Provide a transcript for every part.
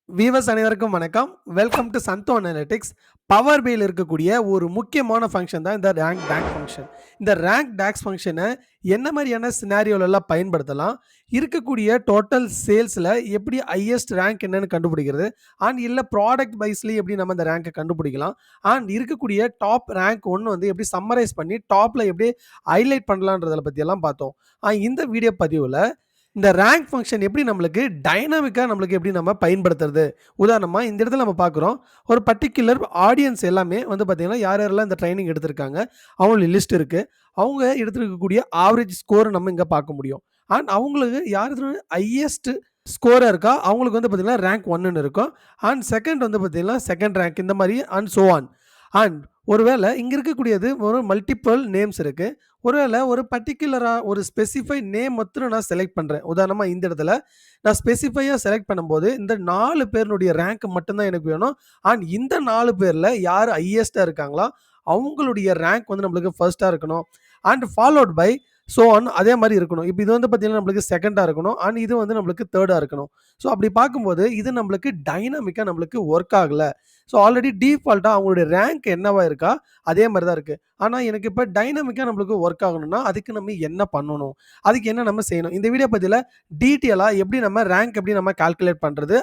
Viewers அனைவருக்கும் வணக்கம். Welcome to Sandhu analytics. Power பியில் இருக்கக்கூடிய ஒரு முக்கியமான ஃபங்க்ஷன் தான் இந்த ரேங்க் டாக்ஸ் ஃபங்க்ஷன். இந்த ரேங்க் டாக்ஸ் ஃபங்க்ஷனை என்ன மாதிரியான சினாரியோலலாம் பயன்படுத்தலாம், இருக்கக்கூடிய டோட்டல் சேல்ஸில் எப்படி ஹையஸ்ட் ரேங்க் என்னன்னு கண்டுபிடிக்கிறது, அண்ட் இல்லை ப்ராடக்ட் வைஸ்லேயே எப்படி நம்ம இந்த ரேங்கை கண்டுபிடிக்கலாம், அண்ட் இருக்கக்கூடிய டாப் ரேங்க் ஒன்று வந்து எப்படி சம்மரைஸ் பண்ணி டாப்பில் எப்படி ஹைலைட் பண்ணலான்றதை பற்றியெல்லாம் பார்த்தோம். இந்த வீடியோ பதிவில் இந்த ரேங்க் ஃபங்க்ஷன் எப்படி நம்மளுக்கு டைனாமிக்கா நம்மளுக்கு எப்படி நம்ம பயன்படுத்துறது. உதாரணமா இந்த இடத்துல நம்ம பார்க்குறோம். ஒரு பர்ட்டிகுலர் ஆடியன்ஸ் எல்லாமே வந்து பார்த்தீங்கன்னா, யார் யாரெல்லாம் இந்த ட்ரெய்னிங் எடுத்திருக்காங்க, அவங்களோட லிஸ்ட் இருக்கு. அவங்க எடுத்திருக்கக்கூடிய ஆவரேஜ் ஸ்கோர் நம்ம இங்க பார்க்க முடியும். அண்ட் அவங்களுக்கு யாரு ஹையஸ்ட் ஸ்கோரா இருக்கா, அவங்களுக்கு வந்து பார்த்தீங்கன்னா ரேங்க் 1ன்னு இருக்கும். அண்ட் செகண்ட் வந்து பார்த்தீங்கன்னா செகண்ட் ரேங்க் இந்த மாரி அண்ட் சோ ஆன். அண்ட் ஒருவேளை இங்க இருக்கக்கூடியது ஒரு மல்டிபிள் நேம்ஸ் இருக்கு. ஒருவேளை ஒரு பர்ட்டிகுலரா ஒரு ஸ்பெசிஃபை நேம் மாத்திரம் நான் செலக்ட் பண்றேன். உதாரணமா இந்த இடத்துல நான் ஸ்பெசிஃபையா செலக்ட் பண்ணும்போது இந்த 4 பேருடைய ரேங்க் மட்டும் தான் எனக்கு வேணும். அண்ட் இந்த 4 பேர்ல யார் ஹையஸ்டா இருக்காங்களோ அவங்களுடைய ரேங்க் வந்து நம்மளுக்கு ஃபர்ஸ்ட்டா இருக்கணும். And followed by so on அதே மாரி இருக்கணும். இப்ப இது வந்து பார்த்தீங்கன்னா நம்மளுக்கு செகண்டா இருக்கணும். அண்ட் இது வந்து நம்மளுக்கு தேர்டா இருக்கணும். ஸோ அப்படி பார்க்கும்போது இது நம்மளுக்கு டைனாமிக்கா நம்மளுக்கு ஒர்க் ஆகல. ஸோ ஆல்ரெடி டிஃபால்ட்டா அவங்களுடைய ரேங்க் என்னவா இருக்கா அதே மாரி தான் இருக்கு. ஆனா எனக்கு இப்ப டைனாமிக்கா நம்மளுக்கு ஒர்க் ஆகணும்னா அதுக்கு நம்ம என்ன பண்ணணும்? அதுக்கு என்ன நம்ம செய்யணும்? இந்த வீடியோ பதிவுல டீட்டெயிலா எப்படி நம்ம ரேங்க் எப்படி நம்ம கால்குலேட் பண்றது?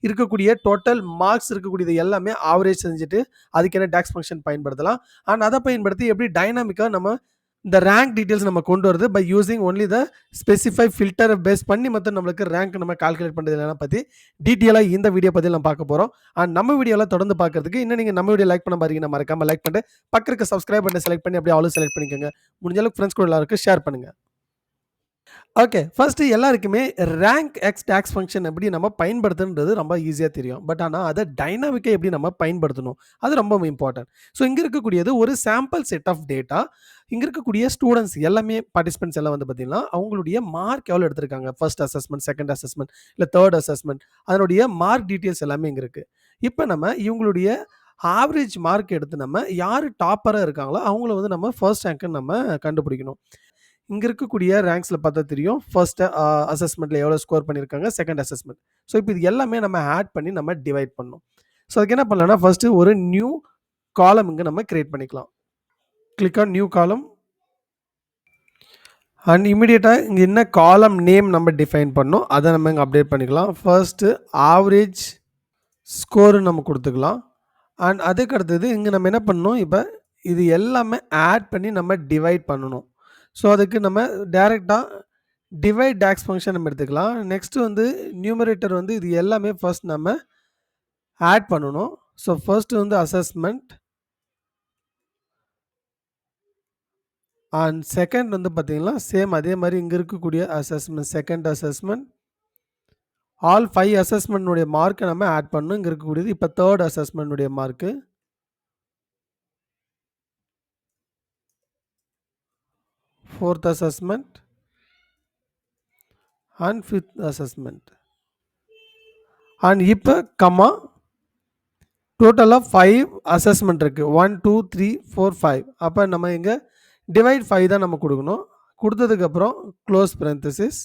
இருக்கக்கூடிய டோட்டல் மார்க்ஸ் இருக்கக்கூடியது எல்லாமே ஆவரேஜ் செஞ்சுட்டு அதுக்கு என்ன டாக்ஸ் ஃபங்க்ஷன் பயன்படுத்தலாம். அண்ட் அத பயன்படுத்தி எப்படி டைனாமிக்கா நம்ம இந்த ரேங்க் டீடைல்ஸ் நம்ம கொண்டு வரது by using only the specify ஃபில்டரை பேஸ் பண்ணி மொத்தம் நம்மளுக்கு ரேங்க் நம்ம கால்குலேட் பண்ணுறது பற்றி டீட்டெயிலாக இந்த வீடியோ பற்றி நம்ம பார்க்க போகிறோம். அண்ட் நம்ம வீடியோலாம் தொடர்ந்து பார்க்கறதுக்கு இன்னும் நீங்கள் நம்ம வீடியோ லைக் பண்ண பாருங்க, மறக்காம லைக் பண்ணிட்டு பக்கத்துக்கு சப்ஸ்கிரைப் பண்ணி செலக்ட் பண்ணி அப்படியே ஆலும் செலக்ட் பண்ணிக்கோங்க. முடிஞ்ச அளவுக்கு ஃப்ரெண்ட்ஸ் கூட எல்லாருக்கும் ஷேர் பண்ணுங்க. ஓகே, ஃபர்ஸ்ட் எல்லாருக்குமே ரேங்க் எக்ஸ் டாக்ஸ் ஃபங்க்ஷன் எப்படி நம்ம பயன்படுத்துன்றது ரொம்ப ஈஸியாக தெரியும். பட் ஆனால் அதை டைனாமிக்காக எப்படி நம்ம பயன்படுத்தணும் அது ரொம்ப இம்பார்ட்டன்ட். ஸோ இங்கே இருக்கக்கூடியது ஒரு சாம்பிள் செட் ஆஃப் டேட்டா. இங்கே இருக்கக்கூடிய ஸ்டூடெண்ட்ஸ் எல்லாமே பார்ட்டிசிபென்ட்ஸ் எல்லாம் வந்து பார்த்தீங்கன்னா அவங்களுடைய மார்க் எவ்வளோ எடுத்திருக்காங்க, ஃபர்ஸ்ட் அசஸ்மெண்ட், செகண்ட் அசஸ்மெண்ட், இல்லை தேர்ட் அசஸ்மெண்ட், அதனுடைய மார்க் டீட்டெயில்ஸ் எல்லாமே இங்கே இருக்குது. இப்போ நம்ம இவங்களுடைய ஆவரேஜ் மார்க் எடுத்து நம்ம யார் டாப்பராக இருக்காங்களோ அவங்கள வந்து நம்ம ஃபர்ஸ்ட் ரேங்க்குன்னு நம்ம கண்டுபிடிக்கணும். இங்க இருக்கக்கூடிய ரேங்க்ஸ்ல பார்த்தா தெரியும். ஃபர்ஸ்ட் அசஸ்மெண்ட்ல எவ்வளோ ஸ்கோர் பண்ணியிருக்காங்க, செகண்ட் அசஸ்மெண்ட். ஸோ இப்போ இது எல்லாமே நம்ம ஆட் பண்ணி நம்ம டிவைட் பண்ணணும். ஸோ அதுக்கு என்ன பண்ணலாம்னா ஃபர்ஸ்ட் ஒரு நியூ காலம் இங்க நம்ம கிரியேட் பண்ணிக்கலாம். கிளிக் ஆன் நியூ காலம் அண்ட் இமிடியேட்டா இங்க என்ன காலம் நேம் நம்ம டிஃபைன் பண்ணோம் அதை நம்ம இங்க அப்டேட் பண்ணிக்கலாம். ஃபர்ஸ்ட் ஆவரேஜ் ஸ்கோர் நம்ம கொடுத்துக்கலாம். அண்ட் அதுக்கு அடுத்தது இங்க நம்ம என்ன பண்ணணும், இப்போ இது எல்லாமே ஆட் பண்ணி நம்ம டிவைட் பண்ணணும். ஸோ அதுக்கு நம்ம டைரெக்டாக டிவைட் டாக்ஸ் ஃபங்க்ஷன் நம்ம எடுத்துக்கலாம். நெக்ஸ்ட் வந்து நியூமரேட்டர் வந்து இது எல்லாமே ஃபர்ஸ்ட் நம்ம ஆட் பண்ணணும். ஸோ ஃபர்ஸ்ட் வந்து அசஸ்மெண்ட் அண்ட் செகண்ட் வந்து பார்த்தீங்கன்னா சேம் அதே மாதிரி இங்கே இருக்கக்கூடிய அசஸ்மெண்ட், செகண்ட் அசஸ்மெண்ட், ஆல் 5 அசஸ்மெண்ட்னுடைய மார்க்கை நம்ம ஆட் பண்ணணும். இங்கே இருக்கக்கூடியது இப்போ தேர்ட் அசஸ்மெண்ட்னுடைய mark, fourth assessment and fifth assessment. And இப்போ கம்மா டோட்டலாக 5 அசஸ்மெண்ட் இருக்குது. 1 2 3 4 5. அப்போ நம்ம இங்கே டிவைட் 5 தான் நம்ம கொடுக்கணும். கொடுத்ததுக்கப்புறம் close parenthesis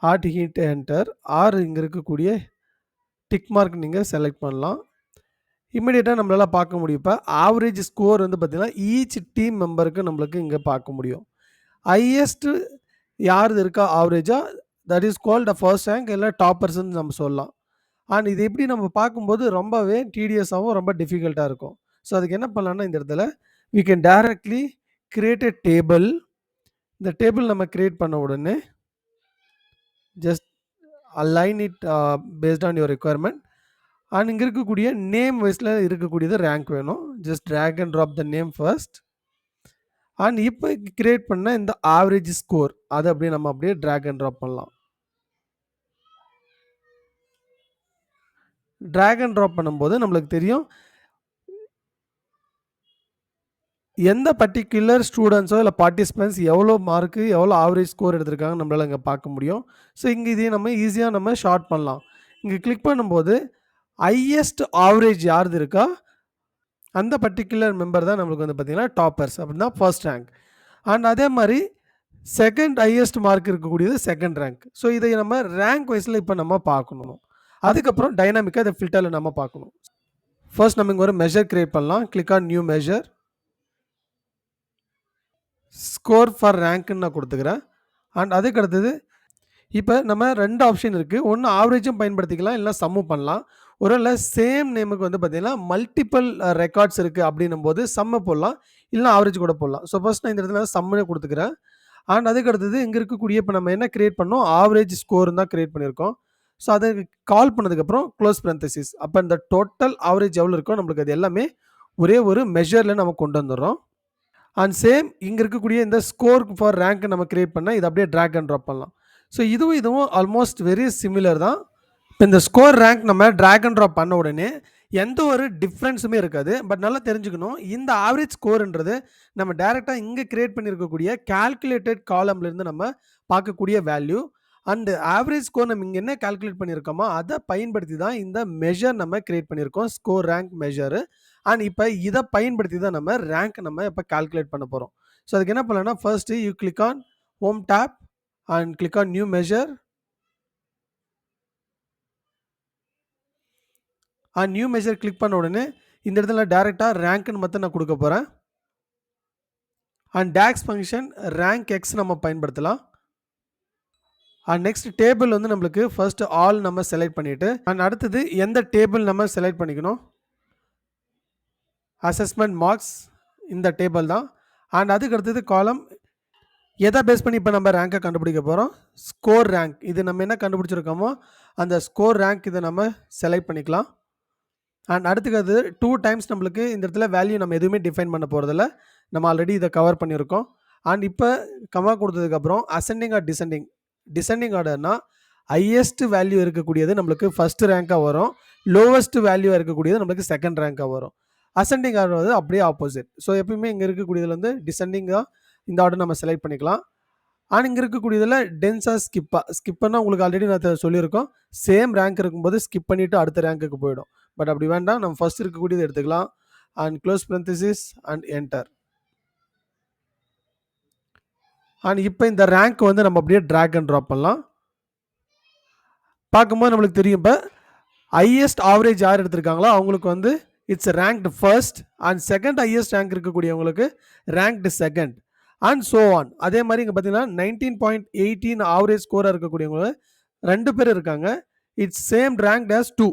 hard heat enter or இங்கே இருக்கக்கூடிய டிக் மார்க் நீங்கள் செலக்ட் பண்ணலாம். இமிடியேட்டாக நம்மளால் பார்க்க முடியும். இப்போ ஆவரேஜ் ஸ்கோர் வந்து பார்த்திங்கன்னா ஈச் டீம் மெம்பருக்கு நம்மளுக்கு இங்கே பார்க்க முடியும். ஹையஸ்ட்டு யார் இருக்கா ஆவரேஜாக, that is called the first rank இல்லை டாப்பர்ஸ்ன்னு நம்ம சொல்லலாம். அண்ட் இது எப்படி நம்ம பார்க்கும்போது ரொம்பவே டீடியஸாகவும் ரொம்ப டிஃபிகல்ட்டாக இருக்கும். ஸோ அதுக்கு என்ன பண்ணலாம்னா இந்த இடத்துல we can directly create a table. இந்த டேபிள் நம்ம கிரியேட் பண்ண உடனே just align it paste on your requirement. And இங்கே இருக்கக்கூடிய நேம் வைஸில் இருக்கக்கூடியது ரேங்க் வேணும். Just drag and drop the name first. And இப்போ கிரியேட் பண்ண இந்த ஆவரேஜ் ஸ்கோர் அதை அப்படியே நம்ம அப்படியே ட்ராக் அண்ட் ட்ராப் பண்ணலாம். ட்ராக் அண்ட் ட்ராப் பண்ணும்போது நம்மளுக்கு தெரியும் எந்த பர்ட்டிகுலர் ஸ்டூடெண்ட்ஸோ இல்லை பார்ட்டிசிபெண்ட்ஸ் எவ்வளோ மார்க்கு எவ்வளோ ஆவரேஜ் ஸ்கோர் எடுத்திருக்காங்க நம்மளால் இங்கே பார்க்க முடியும். ஸோ இங்கே இதையும் நம்ம ஈஸியாக நம்ம ஷார்ட் பண்ணலாம். இங்கே கிளிக் பண்ணும்போது ஹையஸ்ட் ஆவரேஜ் யாருது இருக்கா அந்த பர்ட்டிகுலர் மெம்பர் தான் நம்மளுக்கு வந்து பார்த்திங்கன்னா டாப்பர்ஸ் அப்படின்னா ஃபர்ஸ்ட் ரேங்க். அண்ட் அதே மாதிரி செகண்ட் ஹையஸ்ட் மார்க் இருக்கக்கூடியது செகண்ட் ரேங்க். ஸோ இதை நம்ம ரேங்க் வைஸில் இப்போ நம்ம பார்க்கணும். அதுக்கப்புறம் டைனாமிக்காக இதை ஃபில்டரில் நம்ம பார்க்கணும். ஃபர்ஸ்ட் நம்ம இங்கே ஒரு மெஷர் கிரியேட் பண்ணலாம். Click on new measure. Score for ரேங்க்னு நான் கொடுத்துக்கிறேன். அண்ட் அதுக்கு அடுத்தது இப்போ நம்ம 2 ஆப்ஷன் இருக்குது. ஒன்று ஆவரேஜும் பயன்படுத்திக்கலாம், இல்லைனா சம்மும் பண்ணலாம். ஒருவேளை சேம் நேமுக்கு வந்து பார்த்தீங்கன்னா மல்டிபிள் ரெக்கார்ட்ஸ் இருக்குது அப்படின்னும் போது சம்மை போடலாம், இல்லைனா ஆவரேஜ் கூட போடலாம். ஸோ ஃபர்ஸ்ட் நான் இந்த இடத்துல சம்முனே கொடுத்துக்கிறேன். அண்ட் அதுக்கு அடுத்தது இங்கே இருக்கக்கூடிய இப்போ நம்ம என்ன கிரியேட் பண்ணோம், ஆவரேஜ் ஸ்கோர் தான் கிரியேட் பண்ணியிருக்கோம். ஸோ அதை கால் பண்ணதுக்கப்புறம் க்ளோஸ் parenthesis. அப்போ இந்த டோட்டல் ஆவரேஜ் எவ்வளோ இருக்கோ நம்மளுக்கு அது எல்லாமே ஒரே ஒரு மெஷரில் நம்ம கொண்டு வந்துடுறோம். அண்ட் சேம் இங்கே இருக்கக்கூடிய இந்த ஸ்கோர் ஃபார் ரேங்க் நம்ம கிரியேட் பண்ணால் இதை அப்படியே ட்ராக் அண்ட் ட்ராப் பண்ணலாம். ஸோ இதுவும் ஆல்மோஸ்ட் வெரி சிமிலர் தான். இந்த ஸ்கோர் ரேங்க் நம்ம ட்ராக் அண்ட் ட்ராப் பண்ண உடனே எந்த ஒரு டிஃப்ரென்ஸுமே இருக்காது. பட் நல்லா தெரிஞ்சுக்கணும், இந்த ஆவரேஜ் ஸ்கோர்ன்றது நம்ம டேரெக்டாக இங்கே கிரியேட் பண்ணியிருக்கக்கூடிய கால்குலேட்டட் காலம்லேருந்து நம்ம பார்க்கக்கூடிய வேல்யூ. அண்ட் ஆவரேஜ் ஸ்கோர் நம்ம இங்கே என்ன கால்குலேட் பண்ணியிருக்கோமோ அதை பயன்படுத்தி தான் இந்த மெஷர் நம்ம கிரியேட் பண்ணியிருக்கோம், ஸ்கோர் ரேங்க் மெஷரு. அண்ட் இப்போ இதை பயன்படுத்தி தான் நம்ம ரேங்க் நம்ம இப்போ கால்குலேட் பண்ண போகிறோம். ஸோ அதுக்கு என்ன பண்ணலாம்னா, first you click on home tap and click on new measure. New measure click பண்ண உடனே இந்த இடத்துல டேரெக்டாக ரேங்க்னு மட்டும் நான் கொடுக்க போகிறேன். அண்ட் DAX ஃபங்க்ஷன் RANKX நம்ம பயன்படுத்தலாம். அண்ட் நெக்ஸ்ட் டேபிள் வந்து நம்மளுக்கு ஃபர்ஸ்ட் ஆல் நம்ம செலக்ட் பண்ணிவிட்டு அண்ட் அடுத்தது எந்த டேபிள் நம்ம செலக்ட் பண்ணிக்கணும், அசஸ்மெண்ட் மார்க்ஸ் இந்த டேபிள் தான். அண்ட் அதுக்கு அடுத்தது காலம் எதை பேஸ் பண்ணி இப்போ நம்ம ரேங்கை கண்டுபிடிக்க போகிறோம், ஸ்கோர் ரேங்க். இது நம்ம என்ன கண்டுபிடிச்சிருக்கோமோ அந்த ஸ்கோர் ரேங்க் இதை நம்ம செலக்ட் பண்ணிக்கலாம். அண்ட் அடுத்துக்கு 2 டைம்ஸ் நம்மளுக்கு இந்த இடத்துல வேல்யூ நம்ம எதுவுமே டிஃபைன் பண்ண போகிறதில்ல, நம்ம ஆல்ரெடி இதை கவர் பண்ணியிருக்கோம். அண்ட் இப்போ கமா கொடுத்ததுக்கப்புறம் அசெண்டிங் ஆர் டிசெண்டிங் ஆர்டர்னா ஹையஸ்ட் வேல்யூ இருக்கக்கூடியது நம்மளுக்கு ஃபர்ஸ்ட் ரேங்காக வரும், லோவஸ்ட் வேல்யூ இருக்கக்கூடியது நம்மளுக்கு செகண்ட் ரேங்காக வரும். அசெண்டிங் ஆர்டர் வந்து அப்படியே ஆப்போசிட். ஸோ எப்பயுமே இங்கே இருக்கக்கூடியதில் வந்து டிசெண்டிங் தான் இந்த ஆர்டர் நம்ம செலக்ட் பண்ணிக்கலாம். ஆனால் இங்கே இருக்கக்கூடியதில் டென்ஸாக ஸ்கிப்பர்னா உங்களுக்கு ஆல்ரெடி நான் சொல்லியிருக்கோம், சேம் ரேங்க் இருக்கும்போது ஸ்கிப் பண்ணிவிட்டு அடுத்த ரேங்க்குக்கு போயிடும். பட் அப்படி வேண்டாம், நம்ம ஃபர்ஸ்ட் இருக்கக்கூடியது எடுத்துக்கலாம். And close parenthesis and enter. And இப்போ இந்த ரேங்க் வந்து நம்ம அப்படியே ட்ராக் அண்ட் ட்ராப் பண்ணலாம். பார்க்கும்போது நம்மளுக்கு தெரியும், இப்போ ஹையஸ்ட் ஆவரேஜ் யார் எடுத்திருக்காங்களோ அவங்களுக்கு வந்து it's ranked first, and second highest rank இருக்கக்கூடியவங்களுக்கு ranked second, and so on. அதே மாதிரி இங்கே பார்த்தீங்கன்னா 19.18 ஆவரேஜ் ஸ்கோராக இருக்கக்கூடியவங்க 2 பேர் இருக்காங்க, இட்ஸ் சேம் ரேங்க்ட் as 2.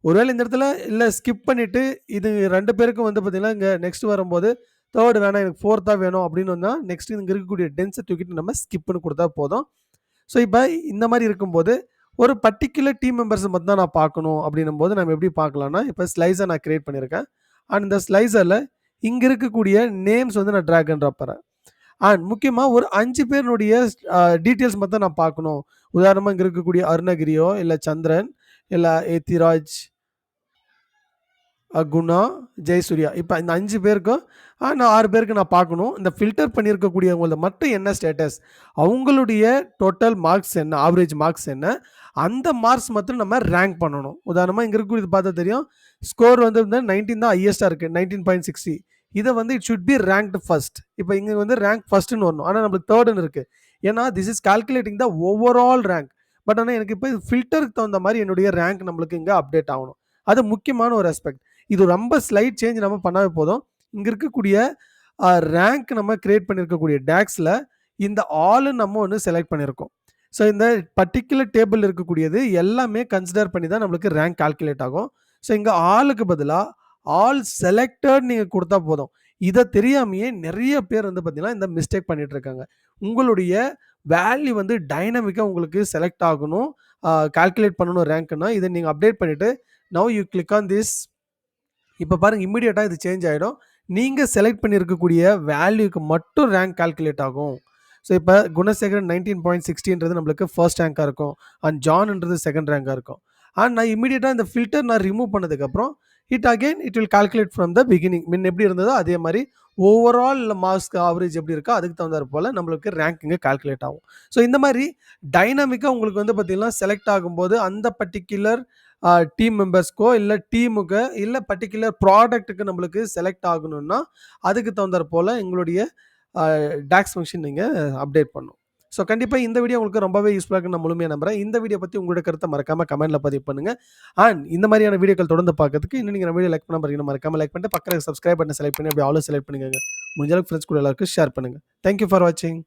ஒருவேளை இந்த இடத்துல இல்லை ஸ்கிப் பண்ணிவிட்டு இது 2 பேருக்கும் வந்து பார்த்தீங்கன்னா இங்கே நெக்ஸ்ட் வரும்போது தேர்ட் வேணாம் எனக்கு ஃபோர்த்தாக வேணும் அப்படின்னு வந்தால் நெக்ஸ்ட் இங்கே இருக்கக்கூடிய டென்ஸை தூக்கிட்டு நம்ம ஸ்கிப்னு கொடுத்தா போதும். ஸோ இப்போ இந்த மாதிரி இருக்கும்போது ஒரு பர்டிகுலர் டீம் மெம்பர்ஸை மட்டும் தான் நான் பார்க்கணும் அப்படின்னும் போது நம்ம எப்படி பார்க்கலாம்னா, இப்போ ஸ்லைஸை நான் கிரியேட் பண்ணியிருக்கேன். அண்ட் இந்த ஸ்லைஸரில் இங்கே இருக்கக்கூடிய நேம்ஸ் வந்து நான் ட்ராக் அண்ட் ட்ராப் பண்ணுறேன். அண்ட் முக்கியமாக ஒரு 5 பேருடைய டீட்டெயில்ஸ் மட்டும் நான் பார்க்கணும். உதாரணமாக இங்கே இருக்கக்கூடிய அருணகிரியோ இல்லை சந்திரன் இல்லை ஏத்திராஜ், குணா, ஜெயசூர்யா, இப்போ இந்த 5 பேருக்கும் நான் 6 பேருக்கு நான் பார்க்கணும். இந்த ஃபில்டர் பண்ணியிருக்கக்கூடியவங்கள மட்டும் என்ன ஸ்டேட்டஸ், அவங்களுடைய டோட்டல் மார்க்ஸ் என்ன, ஆவரேஜ் மார்க்ஸ் என்ன, அந்த மார்க்ஸ் மட்டும் நம்ம ரேங்க் பண்ணணும். உதாரணமாக இங்கே இருக்கக்கூடியது பார்த்தா தெரியும், ஸ்கோர் வந்து 19 தான் ஹையஸ்ட்டாக இருக்குது, 19.60. இதை வந்து it should be ranked first. இப்போ இங்கே வந்து ரேங்க் ஃபர்ஸ்ட்னு வரணும், ஆனால் நம்மளுக்கு தேர்டுன்னு இருக்குது. ஏன்னா this is calculating the overall rank. But ஆனால் எனக்கு இப்போ ஃபில்டருக்கு தகுந்த மாதிரி என்னுடைய ரேங்க் நம்மளுக்கு இங்கே அப்டேட் ஆகணும். அது முக்கியமான ஒரு ஆஸ்பெக்ட். இது ரொம்ப ஸ்லைட் சேஞ்ச் நம்ம பண்ணாவே போதும். இங்கே இருக்கக்கூடிய ரேங்க் நம்ம கிரியேட் பண்ணியிருக்கக்கூடிய டேக்ஸில் இந்த ஆல் நம்ம ஒன்று செலக்ட் பண்ணியிருக்கோம். ஸோ இந்த பர்டிகுலர் டேபிள் இருக்கக்கூடியது எல்லாமே கன்சிடர் பண்ணி தான் நம்மளுக்கு ரேங்க் கால்குலேட் ஆகும். ஸோ இங்கே ஆளுக்கு பதிலாக ஆல் செலக்டட் நீங்கள் கொடுத்தா போதும். இதை தெரியாமையே நிறைய பேர் வந்து பார்த்தீங்கன்னா இந்த மிஸ்டேக் பண்ணிட்டு இருக்காங்க. உங்களுடைய வேல்யூ வந்து டைனமிக்காக உங்களுக்கு செலக்ட் ஆகணும், கால்குலேட் பண்ணணும் ரேங்க்னா இதை நீங்கள் அப்டேட் பண்ணிவிட்டு now you click on this. இப்போ பாருங்கள், இம்மிடியேட்டாக இது சேஞ்ச் ஆகிடும். நீங்கள் செலக்ட் பண்ணியிருக்கக்கூடிய வேல்யூக்கு மட்டும் ரேங்க் கால்குலேட் ஆகும். ஸோ இப்போ குணசேகரன் 19.60ன்றது நம்மளுக்கு ஃபர்ஸ்ட் ரேங்காக இருக்கும், அண்ட் ஜான்ன்றது செகண்ட் ரேங்காக இருக்கும். அண்ட் நான் இம்மிடியேட்டாக இந்த ஃபில்டர் நான் ரிமூவ் பண்ணதுக்கப்புறம் it will calculate from the beginning. முன்ன எப்படி இருந்ததோ அதே மாதிரி ஓவரால் மார்க்ஸ் ஆவரேஜ் எப்படி இருக்கோ அதுக்கு தகுந்தாற் போல் நம்மளுக்கு ரேங்க் இங்கே கால்குலேட் ஆகும். ஸோ இந்த மாதிரி டைனாமிக்காக உங்களுக்கு வந்து பார்த்திங்கன்னா செலக்ட் ஆகும்போது அந்த பர்டிகுலர் டீம் மெம்பர்ஸ்க்கோ இல்லை டீமுக்கு இல்லை பர்டிகுலர் ப்ராடக்ட்டுக்கு நம்மளுக்கு செலக்ட் ஆகணும்னா அதுக்கு தகுந்தாற் போல் எங்களுடைய டாக்ஸ் ஃபங்க்ஷன் நீங்கள் அப்டேட் பண்ணணும். ஸோ கண்டிப்பா இந்த வீடியோ உங்களுக்கு ரொம்பவே யூஸ்ஃபுல்லா இருக்குன்னு நான் முழுமையா நம்புறேன். இந்த வீடியோ பத்தி உங்களோட கருத்த மறக்காம கமெண்ட்ல பதிவு பண்ணுங்க. அண்ட் இந்த மாதிரியான வீடியோக்கள் தொடர்ந்து பார்க்கறதுக்கு இன்னும் நீங்க நம்ம வீடியோ லைக் பண்ணாம இருக்கீங்கன்னா மறக்காம லைக் பண்ணிட்டு பக்கத்துல சப்ஸ்கிரைப் பட்டனை செலக்ட் பண்ணி அப்படியே ஆல் செலக்ட் பண்ணிக்கோங்க. முடிஞ்ச அளவுக்கு ஃப்ரெண்ட்ஸ் கூட எல்லாருக்கும் ஷேர் பண்ணுங்க. தேங்க் யூ ஃபார் வாட்சிங்.